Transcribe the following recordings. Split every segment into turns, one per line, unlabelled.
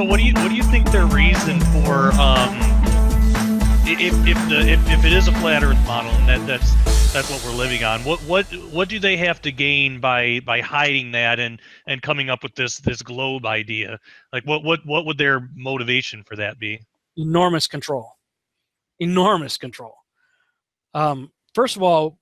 what do you think their reason for if it is a flat Earth model and that's what we're living on? What do they have to gain by hiding that and coming up with this globe idea? Like what would their motivation for that be?
Enormous control. Enormous control. First of all,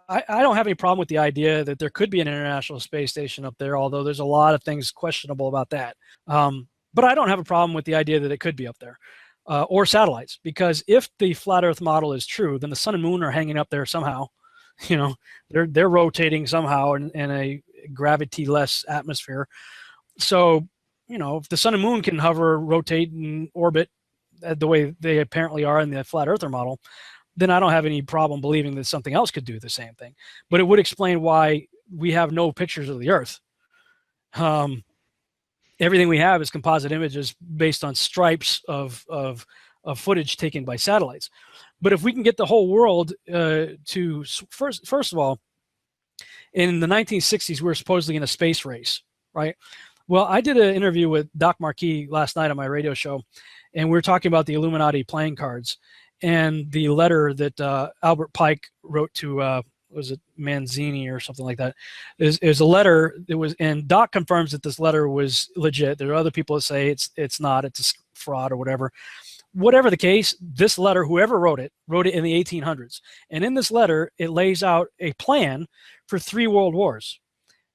I don't have any problem with the idea that there could be an International Space Station up there, although there's a lot of things questionable about that. But I don't have a problem with the idea that it could be up there, or satellites, because if the flat Earth model is true, then the sun and moon are hanging up there somehow. You know, they're rotating somehow in a gravity-less atmosphere. So, you know, if the sun and moon can hover, rotate, and orbit the way they apparently are in the flat earther model, then I don't have any problem believing that something else could do the same thing. But it would explain why we have no pictures of the Earth. Everything we have is composite images based on stripes of footage taken by satellites. But if we can get the whole world to first of all, in the 1960s, we were supposedly in a space race, right? Well, I did an interview with Doc Marquis last night on my radio show, and we were talking about the Illuminati playing cards and the letter that Albert Pike wrote to, was it Manzini or something like that? Is a letter that was, and Doc confirms that this letter was legit. There are other people that say it's not, it's a fraud or whatever. Whatever the case, this letter, whoever wrote it in the 1800s. And in this letter, it lays out a plan for 3 world wars.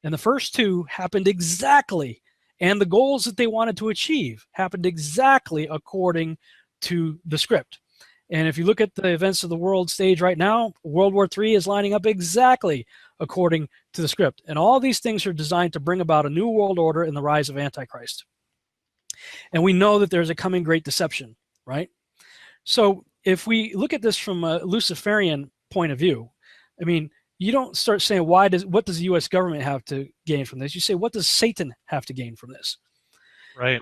And the first 2 happened exactly, and the goals that they wanted to achieve happened exactly according to the script. And if you look at the events of the world stage right now, World War III is lining up exactly according to the script. And all these things are designed to bring about a new world order and the rise of Antichrist. And we know that there's a coming great deception, right? So if we look at this from a Luciferian point of view, I mean, you don't start saying, what does the U.S. government have to gain from this? You say, what does Satan have to gain from this?
Right.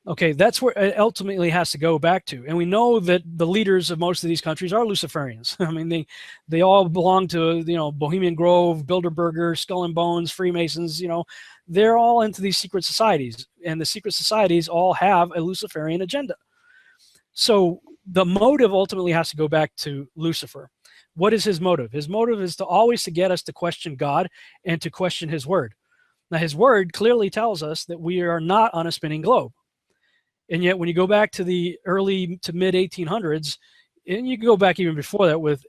Okay, that's where it ultimately has to go back to. And we know that the leaders of most of these countries are Luciferians. I mean, they all belong to, you know, Bohemian Grove, Bilderberger, Skull and Bones, Freemasons, you know. They're all into these secret societies. And the secret societies all have a Luciferian agenda. So the motive ultimately has to go back to Lucifer. What is his motive? His motive is always to get us to question God and to question his word. Now, his word clearly tells us that we are not on a spinning globe. And yet when you go back to the early to mid 1800s, and you can go back even before that with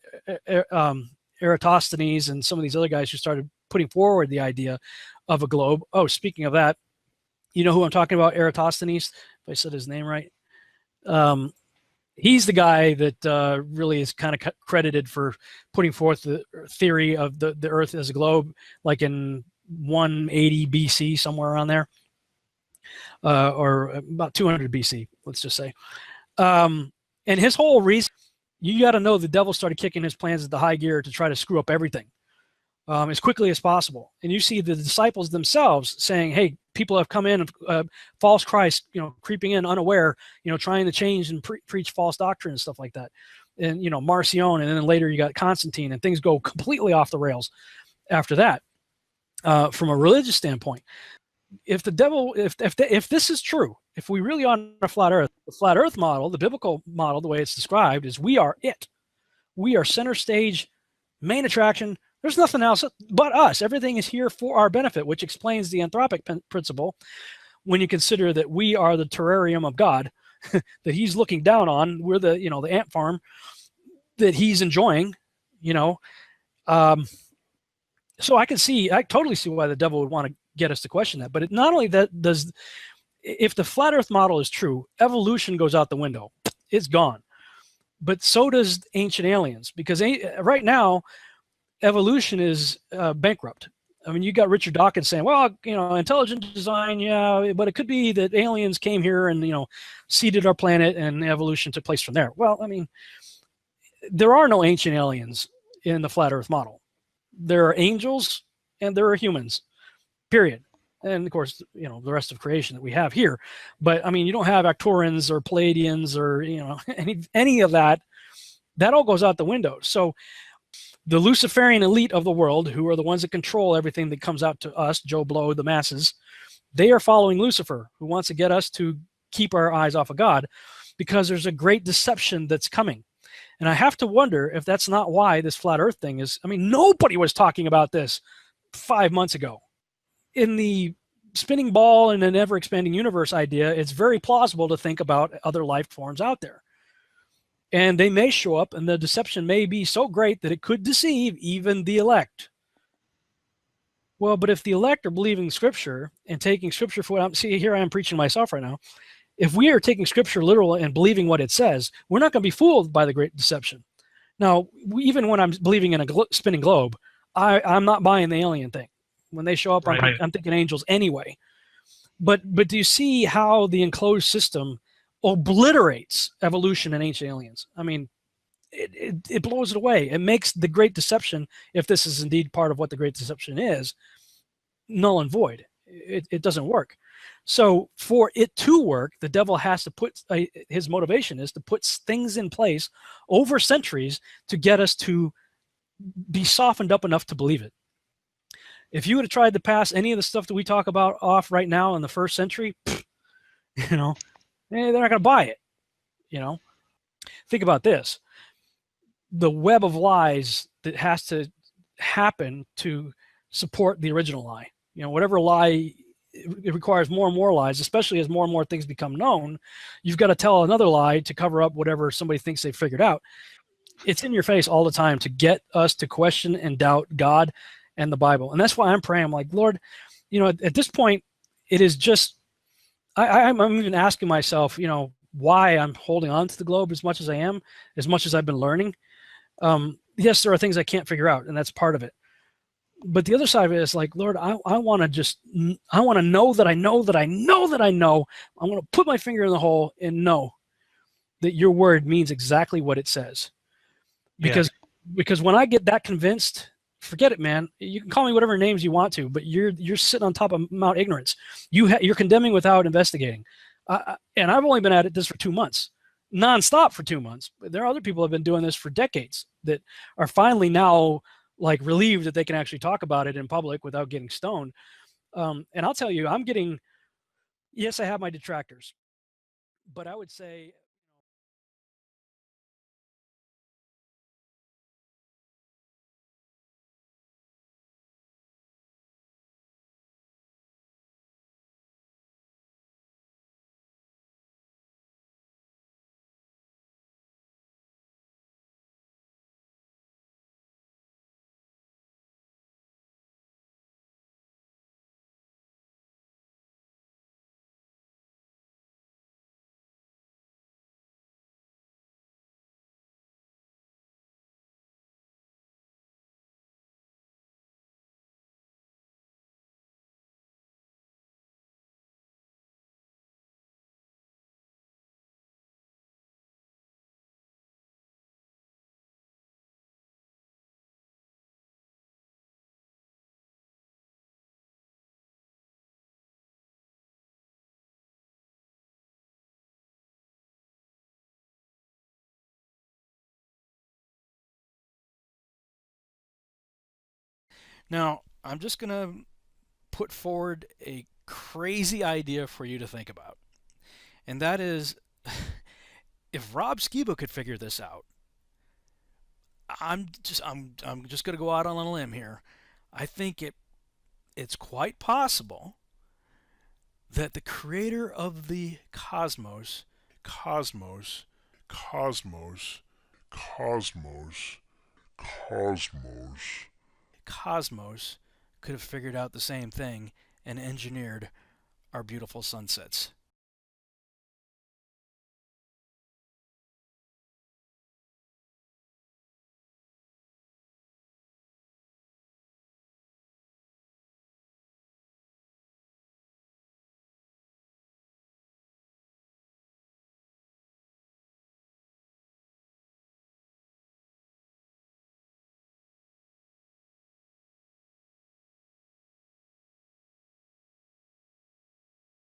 Eratosthenes and some of these other guys who started putting forward the idea of a globe. Oh, speaking of that, you know who I'm talking about, Eratosthenes, if I said his name right. He's the guy that really is kind of credited for putting forth the theory of the Earth as a globe, like in 180 BC, somewhere around there. Or about 200 BC, let's just say. And his whole reason, you got to know the devil started kicking his plans at the high gear to try to screw up everything as quickly as possible. And you see the disciples themselves saying, hey, people have come in, false Christ, you know, creeping in unaware, you know, trying to change and preach false doctrine and stuff like that. And, you know, Marcion, and then later you got Constantine, and things go completely off the rails after that from a religious standpoint. If the devil, if this is true, if we really are on a flat Earth, the flat Earth model, the biblical model, the way it's described, is we are it. We are center stage, main attraction. There's nothing else but us. Everything is here for our benefit, which explains the anthropic principle. When you consider that we are the terrarium of God, that He's looking down on, we're the, you know, the ant farm that He's enjoying, you know. So I totally see why the devil would want to get us to question that. But not only that, if the flat Earth model is true, evolution goes out the window. It's gone. But so does ancient aliens, because right now evolution is bankrupt. I mean, you got Richard Dawkins saying, well, you know, intelligent design, yeah, but it could be that aliens came here and, you know, seeded our planet and evolution took place from there. Well, I mean, there are no ancient aliens in the flat Earth model. There are angels and there are humans. Period. And of course, you know, the rest of creation that we have here. But I mean, you don't have Arcturians or Pleiadians or, you know, any of that. That all goes out the window. So the Luciferian elite of the world, who are the ones that control everything that comes out to us, Joe Blow, the masses, they are following Lucifer, who wants to get us to keep our eyes off of God, because there's a great deception that's coming. And I have to wonder if that's not why this flat earth thing is. I mean, nobody was talking about this 5 months ago. In the spinning ball and an ever expanding universe idea, it's very plausible to think about other life forms out there. And they may show up, and the deception may be so great that it could deceive even the elect. Well, but if the elect are believing Scripture and taking Scripture for what I'm, see, here I am preaching myself right now. If we are taking Scripture literal and believing what it says, we're not going to be fooled by the great deception. Now, even when I'm believing in a spinning globe, I'm not buying the alien thing. When they show up,
Right.
I'm thinking angels anyway. But do you see how the enclosed system obliterates evolution and ancient aliens? I mean, it blows it away. It makes the great deception, if this is indeed part of what the great deception is, null and void. It doesn't work. So for it to work, the devil has to put, his motivation is to put things in place over centuries to get us to be softened up enough to believe it. If you would have tried to pass any of the stuff that we talk about off right now in the first century, they're not going to buy it. Think about this. The web of lies that has to happen to support the original lie. Whatever lie, it requires more and more lies, especially as more and more things become known. You've got to tell another lie to cover up whatever somebody thinks they've figured out. It's in your face all the time to get us to question and doubt God and the Bible. And that's why I'm praying. I'm like, Lord, at this point, it is just, I'm even asking myself, why I'm holding on to the globe as much as I am, as much as I've been learning. Yes, there are things I can't figure out, and that's part of it. But the other side of it is like, Lord, I want to know that I know that I know that I know. I want to put my finger in the hole and know that your word means exactly what it says. Because when I get that convinced, forget it, man. You can call me whatever names you want to, but you're sitting on top of Mount Ignorance. You're condemning without investigating. And I've only been at this for 2 months, nonstop for 2 months. But there are other people who have been doing this for decades that are finally now like relieved that they can actually talk about it in public without getting stoned. And I'll tell you, yes, I have my detractors, but I would say, now I'm just going to put forward a crazy idea for you to think about. And that is, if Rob Skiba could figure this out, I'm just going to go out on a limb here. I think it's quite possible that the creator of the cosmos
Cosmos
could have figured out the same thing and engineered our beautiful sunsets.